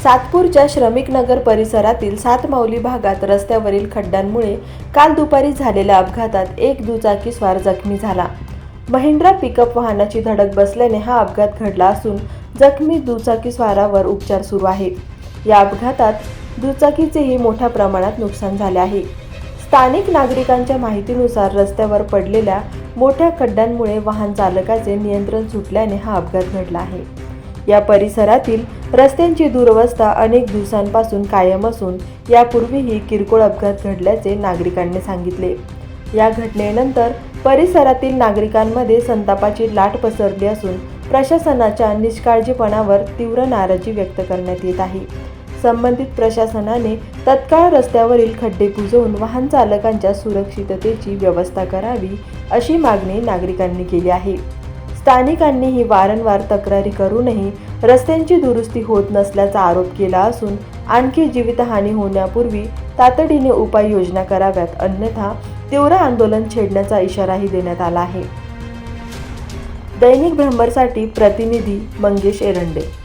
सातपूरच्या श्रमिक नगर परिसरातील सातमाऊली भागात रस्त्यावरील खड्ड्यांमुळे काल दुपारी झालेल्या अपघातात एक दुचाकीस्वार जखमी झाला. महिंद्रा पिकअप वाहनाची धडक बसल्याने हा अपघात घडला असून जखमी दुचाकीस्वारावर उपचार सुरू आहेत. या अपघातात दुचाकीचेही मोठ्या प्रमाणात नुकसान झाले आहे. स्थानिक नागरिकांच्या माहितीनुसार रस्त्यावर पडलेल्या मोठ्या खड्ड्यांमुळे वाहन चालकाचे नियंत्रण सुटल्याने हा अपघात घडला आहे. या परिसरातील रस्त्यांची दुरवस्था अनेक दिवसांपासून कायम असून यापूर्वीही किरकोळ अपघात घडल्याचे नागरिकांनी सांगितले. या घटनेनंतर परिसरातील नागरिकांमध्ये संतापाची लाट पसरली असून प्रशासनाच्या निष्काळजीपणावर तीव्र नाराजी व्यक्त करण्यात येत आहे. संबंधित प्रशासनाने तत्काळ रस्त्यावरील खड्डे बुजवून वाहन चालकांच्या सुरक्षिततेची व्यवस्था करावी अशी मागणी नागरिकांनी केली आहे. स्थानिकांनीही वारंवार तक्रारी करूनही रस्त्यांची दुरुस्ती होत नसल्याचा आरोप केला असून आणखी जीवितहानी होण्यापूर्वी तातडीने उपाययोजना कराव्यात, अन्यथा तीव्र आंदोलन छेडण्याचा इशाराही देण्यात आला आहे. दैनिक भ्रमरसाठी प्रतिनिधी मंगेश एरंडे.